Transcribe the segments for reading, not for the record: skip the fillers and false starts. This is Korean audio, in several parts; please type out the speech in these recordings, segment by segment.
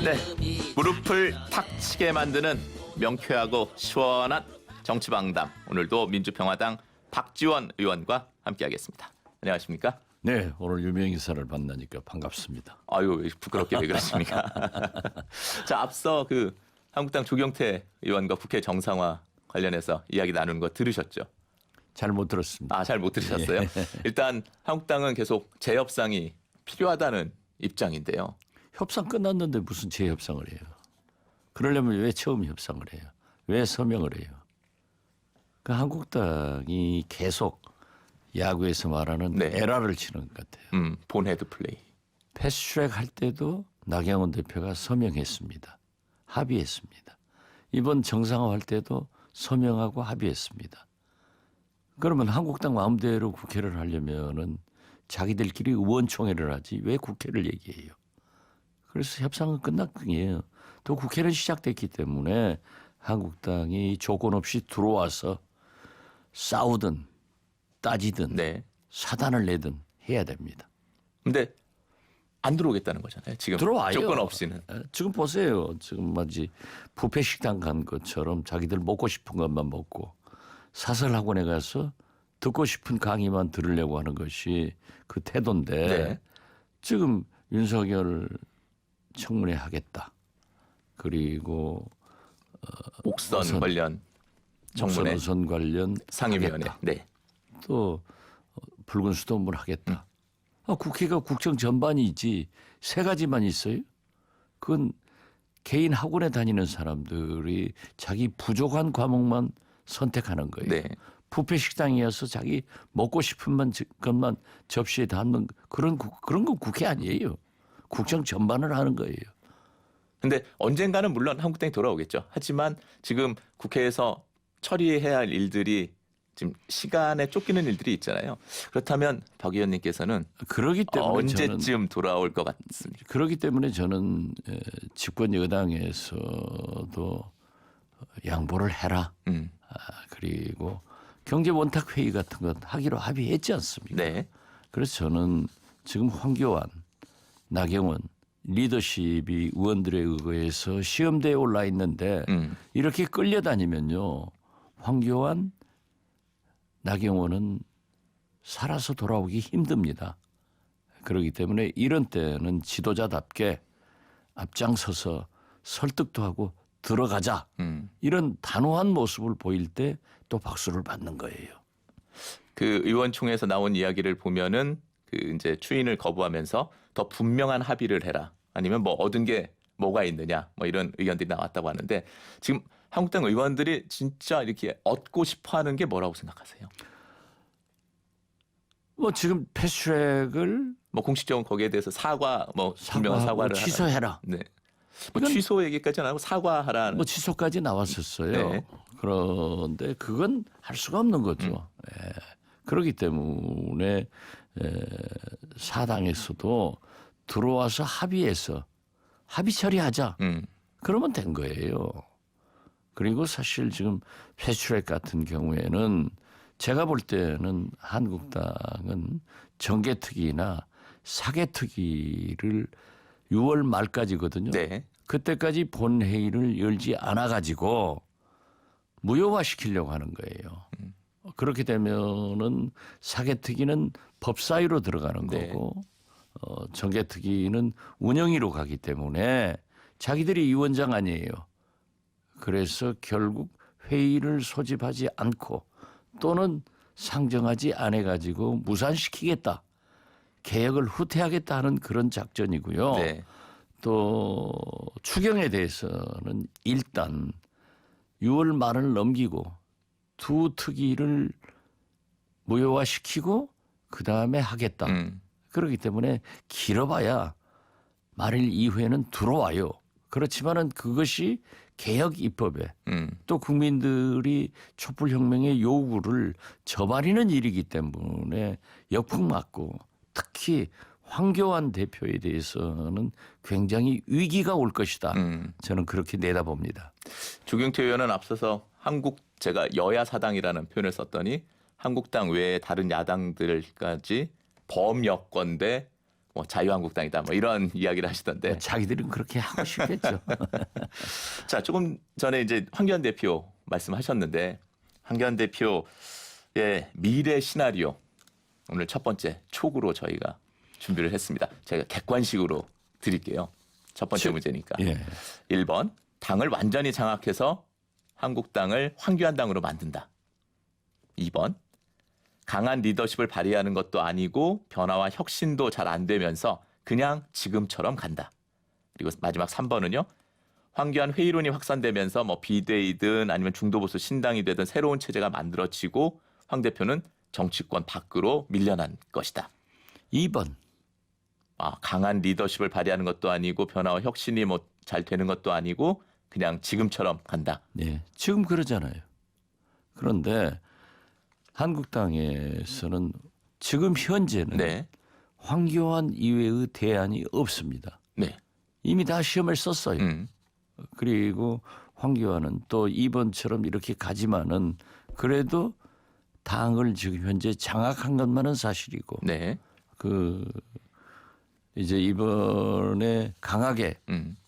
네, 무릎을 탁 치게 만드는 명쾌하고 시원한 정치방담. 오늘도 민주평화당 박지원 의원과 함께하겠습니다. 안녕하십니까? 네, 오늘 유명 인사를 만나니까 반갑습니다. 아유, 부끄럽게 왜 그러십니까? 자, 앞서 한국당 조경태 의원과 국회 정상화 관련해서 이야기 나누는 거 들으셨죠? 잘 못 들었습니다. 아, 잘 못 들으셨어요? 예. 일단 한국당은 계속 재협상이 필요하다는 입장인데요. 협상 끝났는데 무슨 재협상을 해요? 그러려면 왜 처음 협상을 해요? 왜 서명을 해요? 그 한국당이 계속 야구에서 말하는 네. 에라를 치는 것 같아요. 본헤드 플레이. 패스트트랙 할 때도 나경원 대표가 서명했습니다. 합의했습니다. 이번 정상화 할 때도 서명하고 합의했습니다. 그러면 한국당 마음대로 국회를 하려면은 자기들끼리 의원총회를 하지 왜 국회를 얘기해요? 그래서 협상은 끝났군요. 또 국회는 시작됐기 때문에 한국당이 조건 없이 들어와서 싸우든 따지든 네. 사단을 내든 해야 됩니다. 근데 안 들어오겠다는 거잖아요. 지금 들어와요. 조건 없이는. 지금 보세요. 지금 마치 뷔페 식당 간 것처럼 자기들 먹고 싶은 것만 먹고 사설학원에 가서 듣고 싶은 강의만 들으려고 하는 것이 그 태도인데 네. 지금 윤석열 청문회 하겠다. 그리고 옥선 우선 관련 정문회 우선 관련 상임위원회. 하겠다. 네. 또 붉은 수돗물 하겠다. 국회가 국정 전반이지 세 가지만 있어요? 그건 개인 학원에 다니는 사람들이 자기 부족한 과목만 선택하는 거예요. 네. 뷔페 식당이어서 자기 먹고 싶은 것만 접시에 담는 그런 건 국회 아니에요. 국정 전반을 하는 거예요. 근데 언젠가는 물론 한국당이 돌아오겠죠. 하지만 지금 국회에서 처리해야 할 일들이 지금 시간에 쫓기는 일들이 있잖아요. 그렇다면 박 의원님께서는 그러기 때문에 언제쯤 돌아올 것 같습니다. 그렇기 때문에 저는 집권 여당에서도 양보를 해라. 그리고 경제 원탁 회의 같은 것 하기로 합의했지 않습니까? 네. 그래서 저는 지금 황교안, 나경원 리더십이 의원들에 의해서 시험대에 올라 있는데 이렇게 끌려다니면요. 황교안, 나경원은 살아서 돌아오기 힘듭니다. 그렇기 때문에 이런 때는 지도자답게 앞장서서 설득도 하고 들어가자. 이런 단호한 모습을 보일 때 또 박수를 받는 거예요. 그 의원총회에서 나온 이야기를 보면은 이제 추인을 거부하면서 더 분명한 합의를 해라. 아니면 뭐 얻은 게 뭐가 있느냐. 뭐 이런 의견들이 나왔다고 하는데 지금 한국당 의원들이 진짜 이렇게 얻고 싶어 하는 게 뭐라고 생각하세요? 뭐 지금 패스트트랙을 뭐 공식적으로 거기에 대해서 분명한 사과를 취소해라. 하라. 네. 뭐 취소 얘기까지는 안 하고 사과하라는. 뭐 취소까지 나왔었어요. 네. 그런데 그건 할 수가 없는 거죠. 예. 그렇기 때문에 사당에서도 들어와서 합의해서 합의 처리하자. 그러면 된 거예요. 그리고 사실 지금 패스트트랙 같은 경우에는 제가 볼 때는 한국당은 정개특위나 사개특위를 6월 말까지거든요. 네. 그때까지 본회의를 열지 않아 가지고 무효화시키려고 하는 거예요. 그렇게 되면은 사개특위는 법사위로 들어가는 네. 거고 정개특위는 운영위로 가기 때문에 자기들이 위원장 아니에요. 그래서 결국 회의를 소집하지 않고 또는 상정하지 않아 가지고 무산시키겠다. 개혁을 후퇴하겠다 하는 그런 작전이고요. 네. 또 추경에 대해서는 일단 6월 말을 넘기고 두 특위를 무효화시키고 그다음에 하겠다. 그렇기 때문에 길어봐야 말일 이후에는 들어와요. 그렇지만은 그것이 개혁 입법에 또 국민들이 촛불혁명의 요구를 저버리는 일이기 때문에 역풍 맞고 특히 황교안 대표에 대해서는 굉장히 위기가 올 것이다. 저는 그렇게 내다봅니다. 조경태 의원은 앞서서 제가 여야 사당이라는 표현을 썼더니 한국당 외에 다른 야당들까지 범여권 대 뭐 자유한국당이다 뭐 이런 이야기를 하시던데. 뭐 자기들은 그렇게 하고 싶겠죠. 자, 조금 전에 이제 황교안 대표 말씀하셨는데 황교안 대표의 미래 시나리오 오늘 첫 번째 촉으로 저희가 준비를 했습니다. 제가 객관식으로 드릴게요. 첫 번째 문제니까. 예. 1번 당을 완전히 장악해서 한국당을 황교안당으로 만든다. 2번 강한 리더십을 발휘하는 것도 아니고 변화와 혁신도 잘 안 되면서 그냥 지금처럼 간다. 그리고 마지막 3번은요. 황교안 회의론이 확산되면서 뭐 비대위든 아니면 중도보수 신당이 되든 새로운 체제가 만들어지고 황 대표는 정치권 밖으로 밀려난 것이다. 2번. 강한 리더십을 발휘하는 것도 아니고 변화와 혁신이 뭐 잘 되는 것도 아니고 그냥 지금처럼 간다. 네, 지금 그러잖아요. 그런데 한국당에서는 지금 현재는 네. 황교안 이외의 대안이 없습니다. 네. 이미 다 시험을 썼어요. 그리고 황교안은 또 2번처럼 이렇게 가지만은 그래도 당을 지금 현재 장악한 것만은 사실이고 네. 이제 이번에 강하게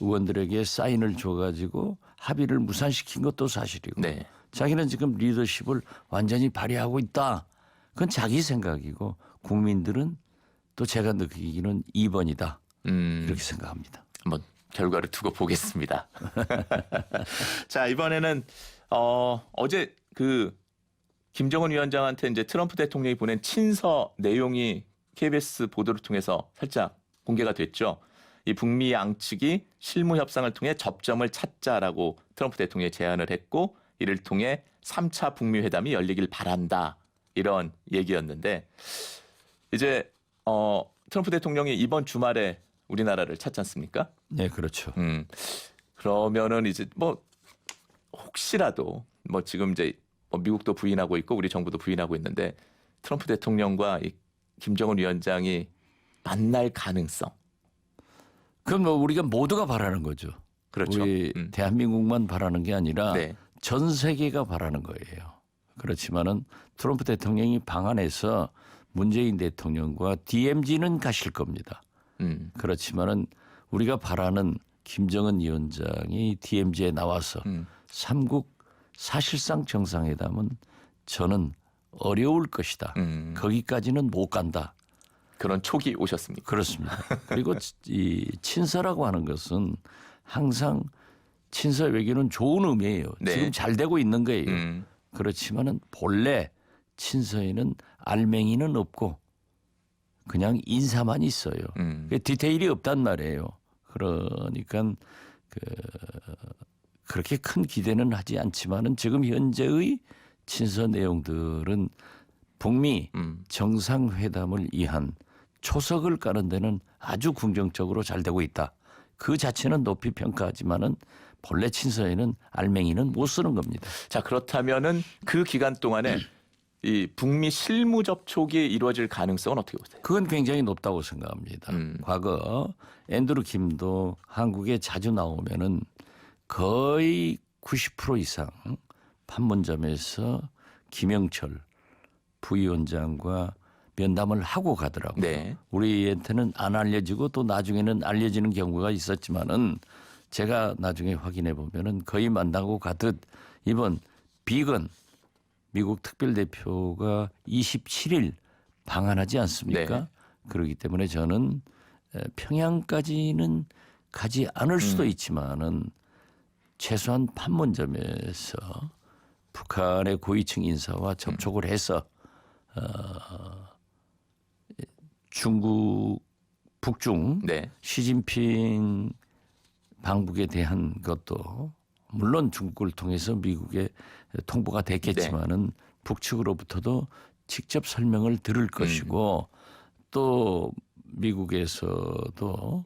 의원들에게 사인을 줘가지고 합의를 무산시킨 것도 사실이고 네. 자기는 지금 리더십을 완전히 발휘하고 있다. 그건 자기 생각이고 국민들은 또 제가 느끼기는 2번이다. 이렇게 생각합니다. 한번 결과를 두고 보겠습니다. 자, 이번에는 어제 그 김정은 위원장한테 이제 트럼프 대통령이 보낸 친서 내용이 KBS 보도를 통해서 살짝 공개가 됐죠. 이 북미 양측이 실무 협상을 통해 접점을 찾자라고 트럼프 대통령이 제안을 했고 이를 통해 3차 북미 회담이 열리길 바란다. 이런 얘기였는데 이제 트럼프 대통령이 이번 주말에 우리나라를 찾지 않습니까? 네, 그렇죠. 그러면은 이제 뭐 혹시라도 뭐 지금 이제 뭐 미국도 부인하고 있고 우리 정부도 부인하고 있는데 트럼프 대통령과 이 김정은 위원장이 만날 가능성. 그럼 뭐 우리가 모두가 바라는 거죠. 그렇죠. 우리 대한민국만 바라는 게 아니라 네. 전 세계가 바라는 거예요. 그렇지만은 트럼프 대통령이 방한해서 문재인 대통령과 DMZ는 가실 겁니다. 그렇지만은 우리가 바라는 김정은 위원장이 DMZ에 나와서 삼국 사실상 정상회담은 저는 어려울 것이다. 거기까지는 못 간다. 그런 촉이 오셨습니까? 그렇습니다. 그리고 이 친서라고 하는 것은 항상 친서 외교는 좋은 의미예요. 네. 지금 잘 되고 있는 거예요. 그렇지만은 본래 친서에는 알맹이는 없고 그냥 인사만 있어요. 디테일이 없단 말이에요. 그러니까 그렇게 큰 기대는 하지 않지만은 지금 현재의 친서 내용들은 북미 정상회담을 위한 초석을 까는 데는 아주 긍정적으로 잘 되고 있다. 그 자체는 높이 평가하지만은 본래 친서에는 알맹이는 못 쓰는 겁니다. 자, 그렇다면은 그 기간 동안에 이 북미 실무 접촉이 이루어질 가능성은 어떻게 보세요? 그건 굉장히 높다고 생각합니다. 과거 앤드루 킴도 한국에 자주 나오면은 거의 90% 이상 판문점에서 김영철 부위원장과 면담을 하고 가더라고요. 네. 우리한테는 안 알려지고 또 나중에는 알려지는 경우가 있었지만은 제가 나중에 확인해 보면은 거의 만나고 가듯 이번 비건 미국 특별대표가 27일 방한하지 않습니까? 네. 그렇기 때문에 저는 평양까지는 가지 않을 수도 있지만은 최소한 판문점에서 북한의 고위층 인사와 접촉을 해서 중국 북중 네. 시진핑 방북에 대한 것도 물론 중국을 통해서 미국에 통보가 됐겠지만은 북측으로부터도 직접 설명을 들을 것이고 또 미국에서도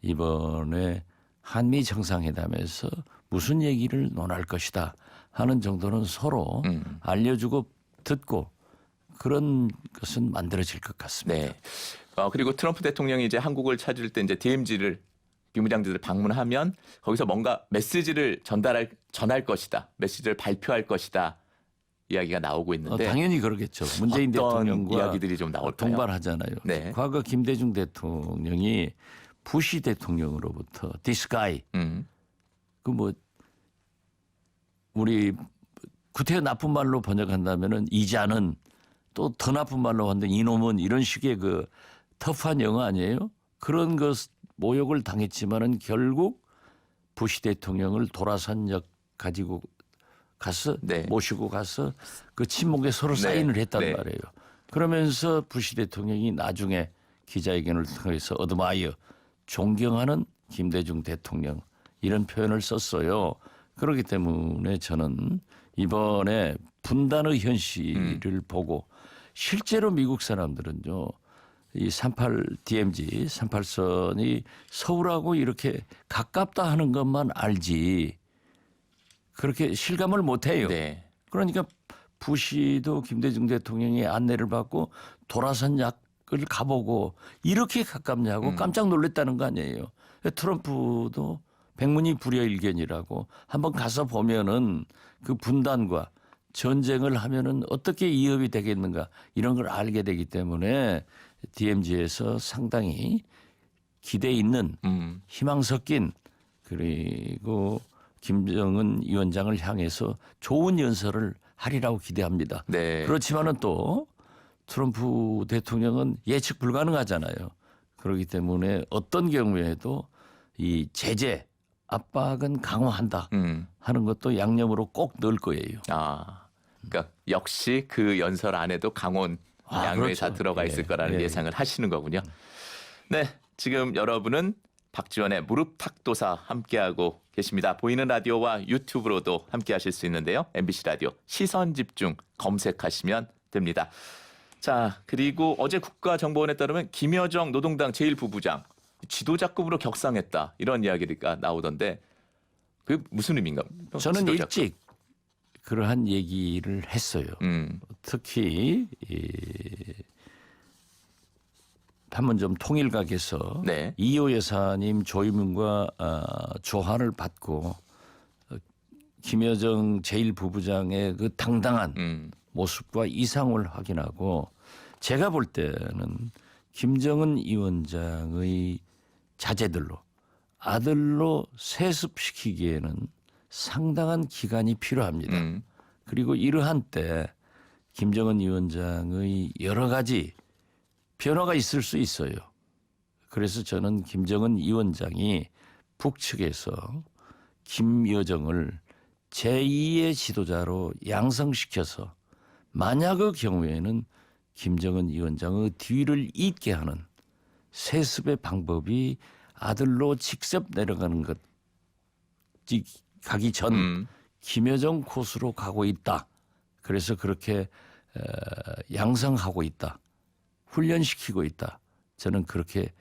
이번에 한미 정상회담에서 무슨 얘기를 논할 것이다 하는 정도는 서로 알려주고 듣고 그런 것은 만들어질 것 같습니다. 네. 그리고 트럼프 대통령이 이제 한국을 찾을 때 이제 DMZ를 비무장지대를 방문하면 거기서 뭔가 메시지를 전할 것이다. 메시지를 발표할 것이다. 이야기가 나오고 있는데 당연히 그러겠죠. 문재인 어떤 대통령과 이야기들이 좀 나올까요? 동반하잖아요. 네. 과거 김대중 대통령이 부시 대통령으로부터 this guy 그 뭐 우리 구태여 나쁜 말로 번역한다면은 이자는 또 더 나쁜 말로 한다면 이놈은 이런 식의 그 터프한 영어 아니에요? 그런 것 모욕을 당했지만은 결국 부시 대통령을 도라산역 가지고 가서 네. 모시고 가서 그 친목에 서로 네. 사인을 했단 네. 말이에요. 그러면서 부시 대통령이 나중에 기자회견을 통해서 어드마이어 존경하는 김대중 대통령 이런 표현을 썼어요. 그렇기 때문에 저는 이번에 분단의 현실을 보고 실제로 미국 사람들은요. 이 38 DMZ 38선이 서울하고 이렇게 가깝다 하는 것만 알지 그렇게 실감을 못 해요. 네. 그러니까 부시도 김대중 대통령의 안내를 받고 도라산 약을 가보고 이렇게 가깝냐고 깜짝 놀랐다는 거 아니에요. 트럼프도 백문이 불여일견이라고 한번 가서 보면은 그 분단과 전쟁을 하면은 어떻게 이협이 되겠는가 이런 걸 알게 되기 때문에 DMZ에서 상당히 기대 있는 희망 섞인 그리고 김정은 위원장을 향해서 좋은 연설을 하리라고 기대합니다. 네. 그렇지만은 또 트럼프 대통령은 예측 불가능하잖아요. 그렇기 때문에 어떤 경우에도 이 제재 압박은 강화한다 하는 것도 양념으로 꼭 넣을 거예요. 아, 그러니까 역시 그 연설 안에도 강원 양면이 다 그렇죠. 들어가 있을 예, 거라는 예. 예상을 하시는 거군요. 네, 지금 여러분은 박지원의 무릎 탁도사 함께하고 계십니다. 보이는 라디오와 유튜브로도 함께하실 수 있는데요. MBC 라디오 시선 집중 검색하시면 됩니다. 자, 그리고 어제 국가정보원에 따르면 김여정 노동당 제1부부장 지도자급으로 격상했다 이런 이야기가 나오던데 그 무슨 의미인가? 저는 지도자급. 일찍 그러한 얘기를 했어요. 특히 판문점 통일각에서 네. 이호 여사님 조임과 조화를 받고 김여정 제1부부장의 그 당당한 모습과 이상을 확인하고 제가 볼 때는 김정은 위원장의 자제들로 아들로 세습시키기에는 상당한 기간이 필요합니다. 그리고 이러한 때 김정은 위원장의 여러 가지 변화가 있을 수 있어요. 그래서 저는 김정은 위원장이 북측에서 김여정을 제2의 지도자로 양성시켜서 만약의 경우에는 김정은 위원장의 뒤를 잇게 하는 세습의 방법이 아들로 직접 내려가는 것 가기 전 김여정 코스로 가고 있다. 그래서 그렇게 양성하고 있다. 훈련시키고 있다. 저는 그렇게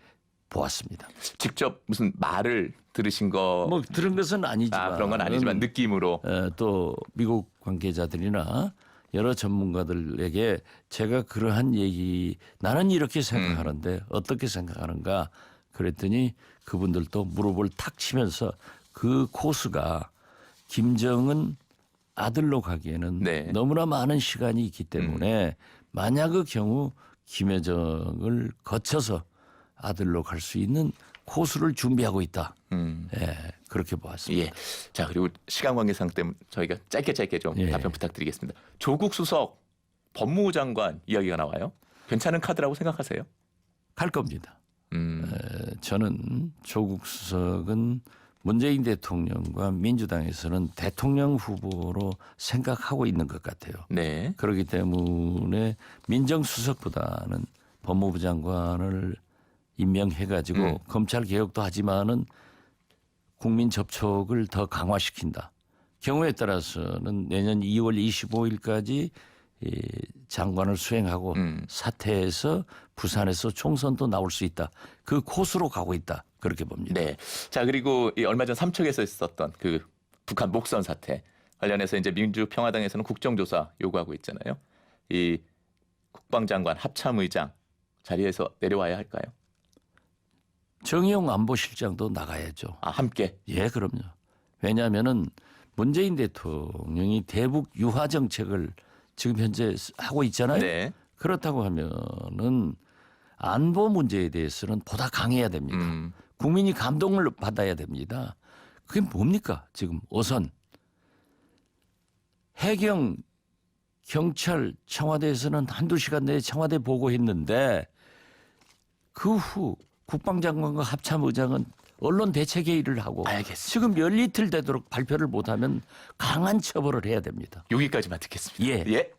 보았습니다. 직접 무슨 말을 들으신 거 뭐 들은 것은 아니지만 그런 건 아니지만 느낌으로 또 미국 관계자들이나 여러 전문가들에게 제가 그러한 얘기 나는 이렇게 생각하는데 어떻게 생각하는가 그랬더니 그분들도 무릎을 탁 치면서 그 코스가 김정은 아들로 가기에는 네. 너무나 많은 시간이 있기 때문에 만약의 경우 김여정을 거쳐서 아들로 갈 수 있는 코스를 준비하고 있다. 예, 그렇게 보았습니다. 예. 자, 그리고 시간 관계상 때문에 저희가 짧게 좀 예. 답변 부탁드리겠습니다. 조국 수석 법무부 장관 이야기가 나와요. 괜찮은 카드라고 생각하세요? 갈 겁니다. 저는 조국 수석은 문재인 대통령과 민주당에서는 대통령 후보로 생각하고 있는 것 같아요. 네. 그렇기 때문에 민정수석보다는 법무부 장관을 임명해가지고 검찰 개혁도 하지만은 국민 접촉을 더 강화시킨다. 경우에 따라서는 내년 2월 25일까지 장관을 수행하고 사퇴해서 부산에서 총선도 나올 수 있다. 그 코스로 가고 있다. 그렇게 봅니다. 네. 자, 그리고 이 얼마 전 삼척에서 있었던 그 북한 목선 사태 관련해서 이제 민주평화당에서는 국정조사 요구하고 있잖아요. 이 국방장관 합참의장 자리에서 내려와야 할까요? 정의용 안보실장도 나가야죠. 아, 함께. 예, 그럼요. 왜냐하면은 문재인 대통령이 대북 유화 정책을 지금 현재 하고 있잖아요. 네. 그렇다고 하면은 안보 문제에 대해서는 보다 강해야 됩니다. 국민이 감동을 받아야 됩니다. 그게 뭡니까? 지금 우선 해경, 경찰, 청와대에서는 한두 시간 내에 청와대 보고했는데 그 후 국방장관과 합참의장은 언론 대책 회의를 하고 알겠습니다. 지금 몇 이틀 되도록 발표를 못하면 강한 처벌을 해야 됩니다. 여기까지만 듣겠습니다. 예.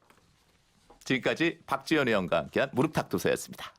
지금까지 박지원 의원과 함께한 무릎탁도서였습니다.